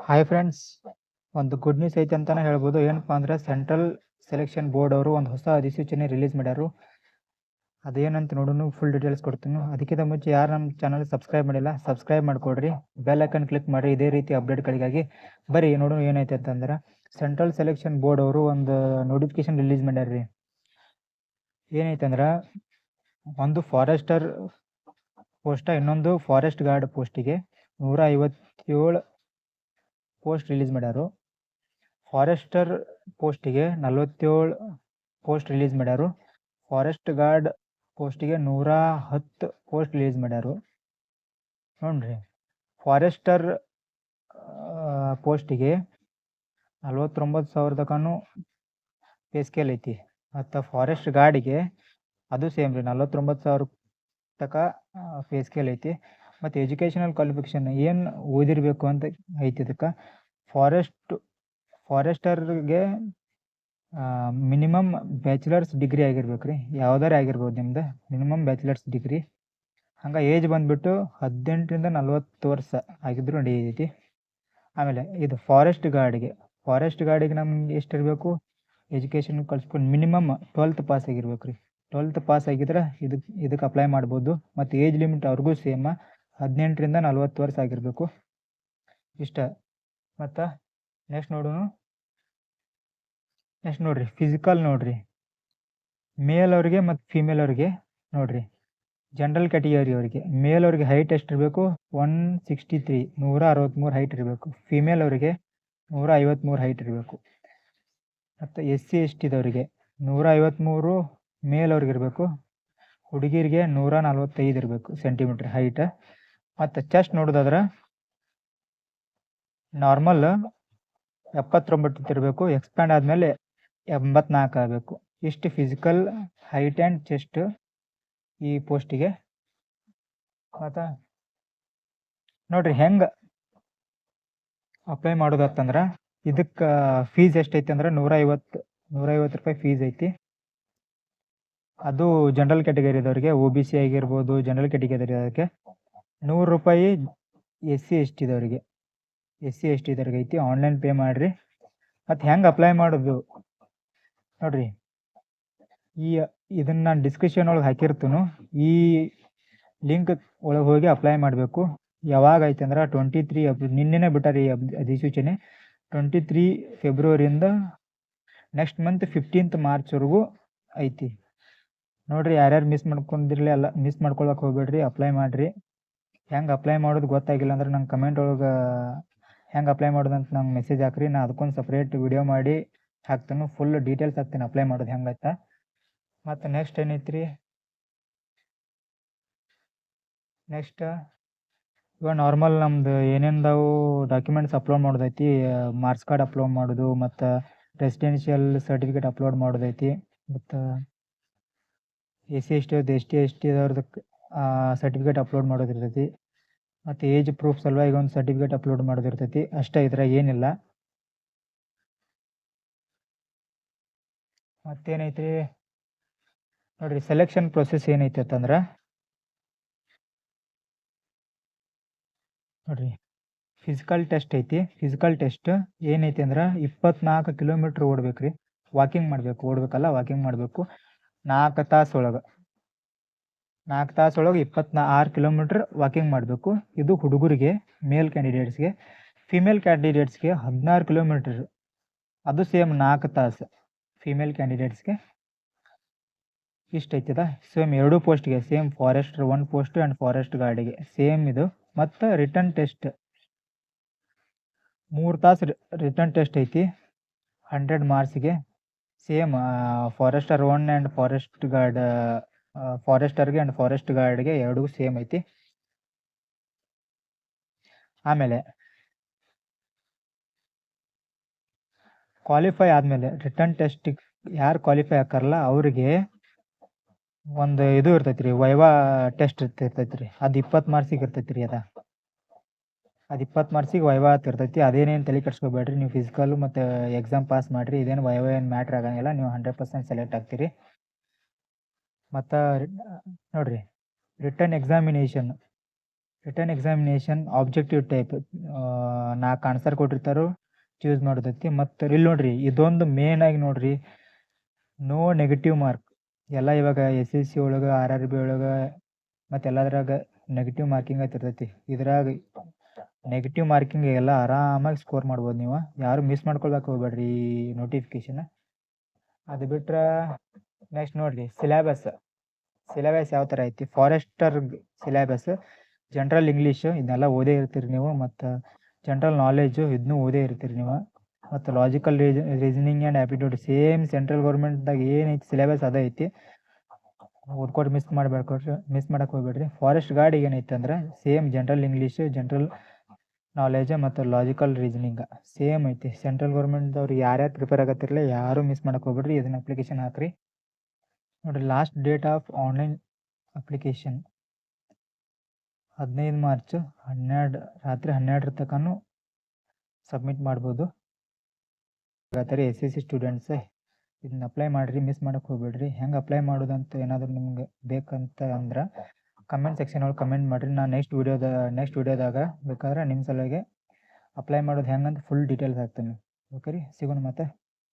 Hi friends, ಒಂದು good news ಐತೆ ಅಂತಾನೆ ಹೇಳ್ಬೋದು. ಏನಪ್ಪ ಅಂದ್ರೆ ಸೆಂಟ್ರಲ್ ಸೆಲೆಕ್ಷನ್ ಬೋರ್ಡ್ ಅವರು ಒಂದು ಹೊಸ ಅಧಿಸೂಚನೆ ರಿಲೀಸ್ ಮಾಡ್ಯಾರು. ಅದೇನಂತ ನೋಡೋಣ, ಫುಲ್ ಡೀಟೇಲ್ಸ್ ಕೊಡ್ತೀನಿ. ಅದಕ್ಕಿಂತ ಮುಂಚೆ ಯಾರು ನಮ್ಮ ಚಾನಲ್ ಸಬ್ಸ್ಕ್ರೈಬ್ ಮಾಡಿಲ್ಲ, ಸಬ್ಸ್ಕ್ರೈಬ್ ಮಾಡ್ಕೊಡ್ರಿ, ಬೆಲ್ ಐಕನ್ ಕ್ಲಿಕ್ ಮಾಡಿ ಇದೇ ರೀತಿ ಅಪ್ಡೇಟ್ಗಳಿಗಾಗಿ. ಬರೀ ನೋಡೋಣ ಏನೈತೆ ಅಂತಂದ್ರೆ, ಸೆಂಟ್ರಲ್ ಸೆಲೆಕ್ಷನ್ ಬೋರ್ಡ್ ಅವರು ಒಂದು ನೋಟಿಫಿಕೇಶನ್ ರಿಲೀಸ್ ಮಾಡ್ಯಾರ್ರಿ. ಏನೈತೆ ಅಂದ್ರೆ, ಒಂದು ಫಾರೆಸ್ಟರ್ ಪೋಸ್ಟ, ಇನ್ನೊಂದು ಫಾರೆಸ್ಟ್ ಗಾರ್ಡ್ ಪೋಸ್ಟಿಗೆ 157 ಪೋಸ್ಟ್ ರಿಲೀಸ್ ಮಾಡ್ಯಾರು. ಫಾರೆಸ್ಟರ್ ಪೋಸ್ಟಿಗೆ 47 ಪೋಸ್ಟ್ ರಿಲೀಸ್ ಮಾಡ್ಯಾರು. ಫಾರೆಸ್ಟ್ ಗಾರ್ಡ್ ಪೋಸ್ಟಿಗೆ 110 ಪೋಸ್ಟ್ ರಿಲೀಸ್ ಮಾಡ್ಯಾರು. ನೋಡ್ರಿ, ಫಾರೆಸ್ಟರ್ ಪೋಸ್ಟಿಗೆ 49,000 ತನಕ ಪೇ ಸ್ಕೇಲ್ ಐತಿ. ಮತ್ತು ಫಾರೆಸ್ಟ್ ಗಾರ್ಡಿಗೆ ಅದು ಸೇಮ್ ರೀ, 49,000 ತನಕ ಪೇ ಸ್ಕೇಲ್ ಐತಿ. ಮತ್ತು ಎಜುಕೇಷನಲ್ ಕ್ವಾಲಿಫಿಕೇಷನ್ ಏನು ಓದಿರಬೇಕು ಅಂತ ಐತಿ. ಇದಕ್ಕೆ ಫಾರೆಸ್ಟರ್ಗೆ ಮಿನಿಮಮ್ ಬ್ಯಾಚುಲರ್ಸ್ ಡಿಗ್ರಿ ಆಗಿರ್ಬೇಕು ರೀ, ಯಾವ್ದಾರು ಆಗಿರ್ಬೋದು ನಿಮ್ದು ಮಿನಿಮಮ್ ಬ್ಯಾಚುಲರ್ಸ್ ಡಿಗ್ರಿ. ಹಂಗೆ ಏಜ್ ಬಂದುಬಿಟ್ಟು 18ರಿಂದ 40 ವರ್ಷ ಆಗಿದ್ರು ನಡೀತೈತಿ. ಆಮೇಲೆ ಇದು ಫಾರೆಸ್ಟ್ ಗಾರ್ಡಿಗೆ ನಮ್ಗೆ ಎಷ್ಟಿರಬೇಕು, ಎಜುಕೇಷನ್ ಕಲ್ಸ್ಕೊಂಡು ಮಿನಿಮಮ್ 12th ಪಾಸ್ ಆಗಿರ್ಬೇಕು ರೀ. 12th ಪಾಸ್ ಆಗಿದ್ರೆ ಇದಕ್ಕೆ ಅಪ್ಲೈ ಮಾಡ್ಬೋದು. ಮತ್ತು ಏಜ್ ಲಿಮಿಟ್ ಅವ್ರಿಗೂ ಸೇಮ್ 18ರಿಂದ 40 ವರ್ಷ ಆಗಿರಬೇಕು. ಇಷ್ಟ. ಮತ್ತು ನೆಕ್ಸ್ಟ್ ನೋಡ್ರಿ, ಫಿಸಿಕಲ್ ನೋಡ್ರಿ, ಮೇಲ್ ಅವ್ರಿಗೆ ಮತ್ತು ಫಿಮೇಲ್ ಅವ್ರಿಗೆ ನೋಡ್ರಿ. ಜನರಲ್ ಕ್ಯಾಟಗರಿ ಅವರಿಗೆ ಮೇಲ್ ಅವ್ರಿಗೆ ಹೈಟ್ ಎಷ್ಟಿರಬೇಕು, 163 163 ಹೈಟ್ ಇರಬೇಕು. ಫಿಮೇಲ್ ಅವರಿಗೆ 153 ಹೈಟ್ ಇರಬೇಕು. ಮತ್ತು SC STದವರಿಗೆ 153 ಮೇಲ್ ಅವ್ರಿಗೆ ಇರಬೇಕು. ಹುಡುಗಿರಿಗೆ 145 ಇರಬೇಕು ಸೆಂಟಿಮೀಟ್ರ್ ಹೈಟ್. ಮತ್ತು ಚೆಸ್ಟ್ ನೋಡೋದಾದ್ರೆ ನಾರ್ಮಲ್ 79 ಇರಬೇಕು, ಎಕ್ಸ್ಪ್ಯಾಂಡ್ ಆದಮೇಲೆ 84 ಆಗಬೇಕು. ಇಷ್ಟು ಫಿಸಿಕಲ್ ಹೈಟ್ ಆ್ಯಂಡ್ ಚೆಸ್ಟ್ ಈ ಪೋಸ್ಟಿಗೆ. ಮತ್ತು ನೋಡ್ರಿ, ಹೆಂಗೆ ಅಪ್ಲೈ ಮಾಡೋದತ್ತಂದ್ರೆ, ಇದಕ್ಕೆ ಫೀಸ್ ಎಷ್ಟೈತಿ ಅಂದ್ರೆ 150 ರೂಪಾಯಿ ಫೀಸ್ ಐತಿ. ಅದು ಜನರಲ್ ಕ್ಯಾಟಗರಿದವ್ರಿಗೆ, OBC ಆಗಿರ್ಬೋದು, ಜನರಲ್ ಕ್ಯಾಟಗರಿ ಅದಕ್ಕೆ 100 ರೂಪಾಯಿ SC STದವ್ರಿಗೆ ಐತಿ. ಆನ್ಲೈನ್ ಪೇ ಮಾಡಿರಿ. ಮತ್ತು ಹೆಂಗೆ ಅಪ್ಲೈ ಮಾಡೋದು ನೋಡ್ರಿ, ಇದನ್ನು ನಾನು ಡಿಸ್ಕ್ರಿಪ್ಷನ್ ಒಳಗೆ ಹಾಕಿರ್ತೀನಿ. ಈ ಲಿಂಕ್ ಒಳಗೆ ಹೋಗಿ ಅಪ್ಲೈ ಮಾಡಬೇಕು. ಯಾವಾಗ ಐತೆ ಅಂದ್ರೆ 23 ನಿನ್ನೆನೇ ಬಿಟ್ಟಾರೆ ಈ ಅಧಿಸೂಚನೆ. 23 ಫೆಬ್ರವರಿಯಿಂದ ನೆಕ್ಸ್ಟ್ ಮಂತ್ 15th ಮಾರ್ಚ್ವರೆಗೂ ಐತಿ. ನೋಡ್ರಿ, ಯಾರ್ಯಾರು ಮಿಸ್ ಮಾಡ್ಕೊಳಕ್ಕೆ ಹೋಗ್ಬೇಡ್ರಿ, ಅಪ್ಲೈ ಮಾಡಿರಿ. ಹೆಂಗೆ ಅಪ್ಲೈ ಮಾಡೋದು ಗೊತ್ತಾಗಿಲ್ಲ ಅಂದ್ರೆ ನಂಗೆ ಕಮೆಂಟ್ ಒಳಗೆ ಹೆಂಗೆ ಅಪ್ಲೈ ಮಾಡೋದು ಅಂತ ನಂಗೆ ಮೆಸೇಜ್ ಹಾಕ್ರಿ. ನಾನು ಅದಕ್ಕೊಂದು ಸಪ್ರೇಟ್ ವಿಡಿಯೋ ಮಾಡಿ ಹಾಕ್ತೀನಿ, ಫುಲ್ ಡೀಟೇಲ್ಸ್ ಹಾಕ್ತೀನಿ ಅಪ್ಲೈ ಮಾಡೋದು ಹೆಂಗೈತೆ. ಮತ್ತು ನೆಕ್ಸ್ಟ್ ಏನೈತ್ರಿ, ನೆಕ್ಸ್ಟ್ ಇವಾಗ ನಾರ್ಮಲ್ ನಮ್ದು ಏನೇನ್ದಾವು ಡಾಕ್ಯುಮೆಂಟ್ಸ್ ಅಪ್ಲೋಡ್ ಮಾಡೋದೈತಿ. ಮಾರ್ಕ್ಸ್ ಕಾರ್ಡ್ ಅಪ್ಲೋಡ್ ಮಾಡೋದು, ಮತ್ತು ರೆಸಿಡೆನ್ಷಿಯಲ್ ಸರ್ಟಿಫಿಕೇಟ್ ಅಪ್ಲೋಡ್ ಮಾಡೋದೈತಿ. ಮತ್ತು SC STದವ್ರದ್ದು ಸರ್ಟಿಫಿಕೇಟ್ ಅಪ್ಲೋಡ್ ಮಾಡೋದಿರ್ತೈತಿ. ಮತ್ತು ಏಜ್ ಪ್ರೂಫ್ ಸಲುವಾಗಿ ಒಂದು ಸರ್ಟಿಫಿಕೇಟ್ ಅಪ್ಲೋಡ್ ಮಾಡೋದಿರ್ತೈತಿ. ಅಷ್ಟೇ, ಇದ್ರಾಗ ಏನಿಲ್ಲ. ಮತ್ತೇನೈತ್ರಿ ನೋಡ್ರಿ, ಸೆಲೆಕ್ಷನ್ ಪ್ರೊಸೆಸ್ ಏನೈತಿ ಅಂತಂದ್ರೆ ನೋಡ್ರಿ, ಫಿಸಿಕಲ್ ಟೆಸ್ಟ್ ಐತಿ. ಫಿಸಿಕಲ್ ಟೆಸ್ಟ್ ಏನೈತಿ ಅಂದ್ರೆ 24 ಕಿಲೋಮೀಟ್ರ್ ಓಡ್ಬೇಕ್ರಿ. ವಾಕಿಂಗ್ ಮಾಡಬೇಕು, ವಾಕಿಂಗ್ ಮಾಡಬೇಕು 4 ತಾಸೊಳಗೆ. 26 ಕಿಲೋಮೀಟ್ರ್ ವಾಕಿಂಗ್ ಮಾಡಬೇಕು. ಇದು ಹುಡುಗರಿಗೆ, ಮೇಲ್ ಕ್ಯಾಂಡಿಡೇಟ್ಸ್ಗೆ. ಫಿಮೇಲ್ ಕ್ಯಾಂಡಿಡೇಟ್ಸ್ಗೆ 16 ಕಿಲೋಮೀಟ್ರ್, ಅದು ಸೇಮ್ 4 ತಾಸು ಫಿಮೇಲ್ ಕ್ಯಾಂಡಿಡೇಟ್ಸ್ಗೆ. ಇಷ್ಟು ಐತದ ಸೇಮ್ 2 ಪೋಸ್ಟ್ಗೆ, same forester 1 post and forest ಗಾರ್ಡಿಗೆ ಸೇಮ್ ಇದು. ಮತ್ತು ರಿಟರ್ನ್ ಟೆಸ್ಟ್ 3 ತಾಸು ರಿಟರ್ನ್ ಟೆಸ್ಟ್ ಐತಿ, 100 ಮಾರ್ಕ್ಸಿಗೆ. ಸೇಮ್ ಫಾರೆಸ್ಟರ್ 1 ಆ್ಯಂಡ್ ಫಾರೆಸ್ಟರ್ಗೆ ಆ್ಯಂಡ್ ಫಾರೆಸ್ಟ್ ಗಾರ್ಡ್ಗೆ ಎರಡೂ ಸೇಮ್ ಐತಿ. ಆಮೇಲೆ ಕ್ವಾಲಿಫೈ ಆದಮೇಲೆ ರಿಟರ್ನ್ ಟೆಸ್ಟಿಗೆ ಯಾರು ಕ್ವಾಲಿಫೈ ಆಕಾರಲ್ಲ ಅವರಿಗೆ ಒಂದು ಇದು ಇರ್ತೈತಿ ರೀ, ವೈವಾ ಟೆಸ್ಟ್ ಇರ್ತೈತಿ ರೀ. ಅದು 20 ಮಾರ್ಕ್ಸಿಗೆ ಇರ್ತೈತಿ ರೀ. ಅದು 20 ಮಾರ್ಕ್ಸಿಗೆ ವೈವಾ ಅಂತ ಇರ್ತೈತಿ. ಅದೇನೇನು ತಲೆ ಕೆಡ್ಸ್ಕೊಬೇಡ್ರಿ, ನೀವು ಫಿಸಿಕಲ್ ಮತ್ತು ಎಕ್ಸಾಮ್ ಪಾಸ್ ಮಾಡಿರಿ. ಇದೇನು ವೈವಾ ಏನು ಮ್ಯಾಟ್ರ್ ಆಗಂಗಿಲ್ಲ, ನೀವು 100% ಸೆಲೆಕ್ಟ್ ಆಗ್ತೀರಿ. ಮತ್ತು ನೋಡ್ರಿ, written examination written examination objective type 4 answer ಕೊಟ್ಟಿರ್ತಾರೋ ಚೂಸ್ ಮಾಡೋದೈತಿ. ಮತ್ತು ಇಲ್ಲಿ ನೋಡ್ರಿ ಇದೊಂದು ಮೇನ್ ಆಗಿ ನೋಡ್ರಿ, ನೋ ನೆಗೆಟಿವ್ ಮಾರ್ಕ್. ಎಲ್ಲ ಇವಾಗ SSC ಒಳಗೆ RRB ಒಳಗೆ ಮತ್ತು ಎಲ್ಲದ್ರಾಗ ನೆಗೆಟಿವ್ ಮಾರ್ಕಿಂಗ್ ಇರ್ತೈತಿ. ಇದ್ರಾಗ ನೆಗೆಟಿವ್ ಮಾರ್ಕಿಂಗ್ ಎಲ್ಲ ಆರಾಮಾಗಿ ಸ್ಕೋರ್ ಮಾಡ್ಬೋದು ನೀವು. ಯಾರು ಮಿಸ್ ಮಾಡ್ಕೊಳ್ಬೇಕು ಹೋಗ್ಬೇಡ್ರಿ ಈ ನೋಟಿಫಿಕೇಶನ್. ಅದು ಬಿಟ್ರೆ ನೆಕ್ಸ್ಟ್ ನೋಡ್ರಿ ಸಿಲೆಬಸ್ ಯಾವ ಥರ ಐತಿ. ಫಾರೆಸ್ಟರ್ ಸಿಲೆಬಸ್, ಜನರಲ್ ಇಂಗ್ಲೀಷು ಇದನ್ನೆಲ್ಲ ಓದೇ ಇರ್ತೀರಿ ನೀವು. ಮತ್ತು ಜನರಲ್ ನಾಲೆಜು ಇದನ್ನೂ ಓದೇ ಇರ್ತೀರಿ ನೀವು. ಮತ್ತು logical reasoning and aptitude same central ಗೌರ್ಮೆಂಟ್ದಾಗ ಏನೈತಿ ಸಿಲೆಬಸ್ ಅದೇ ಐತಿ. ಓದ್ಕೊಟ್ಟು ಮಿಸ್ ಮಾಡಕ್ಕೆ ಹೋಗ್ಬೇಡ್ರಿ. ಫಾರೆಸ್ಟ್ ಗಾರ್ಡಿಗೆ ಏನೈತೆ ಅಂದ್ರೆ same general English, general knowledge ಮತ್ತು ಲಾಜಿಕಲ್ ರೀಸನಿಂಗ್ ಸೇಮ್ ಐತಿ. ಸೆಂಟ್ರಲ್ ಗೌರ್ಮೆಂಟ್ದವ್ರು ಯಾರ್ಯಾರು ಪ್ರಿಪೇರ್ ಆಗತ್ತಿರಲಿಲ್ಲ ಯಾರೂ ಮಿಸ್ ಮಾಡಕ್ಕೆ ಹೋಗ್ಬೇಡ್ರಿ. ಇದನ್ನ ಅಪ್ಲಿಕೇಶನ್ ಹಾಕ್ರಿ. ನೋಡಿರಿ last date of online application 15 March ರಾತ್ರಿ 12 ತನಕ ಸಬ್ಮಿಟ್ ಮಾಡ್ಬೋದು. ಹಾಗಾದರೆ SSC ಸ್ಟೂಡೆಂಟ್ಸ್ ಇದನ್ನ ಅಪ್ಲೈ ಮಾಡಿರಿ, ಮಿಸ್ ಮಾಡಕ್ಕೆ ಹೋಗ್ಬೇಡ್ರಿ. ಹೆಂಗೆ ಅಪ್ಲೈ ಮಾಡೋದಂತ ಏನಾದರೂ ನಿಮ್ಗೆ ಬೇಕಂತ ಅಂದ್ರೆ ಕಮೆಂಟ್ ಸೆಕ್ಷನ್ ಒಳಗೆ ಕಮೆಂಟ್ ಮಾಡಿರಿ. ನಾನು ನೆಕ್ಸ್ಟ್ ವಿಡಿಯೋದಾಗ ಬೇಕಾದ್ರೆ ನಿಮ್ಮ ಸಲುವಾಗಿ ಅಪ್ಲೈ ಮಾಡೋದು ಹೆಂಗಂತ ಫುಲ್ ಡೀಟೇಲ್ಸ್ ಹಾಕ್ತೀನಿ. ಓಕೆ ರೀ, ಸಿಗೋಣ ಮತ್ತೆ.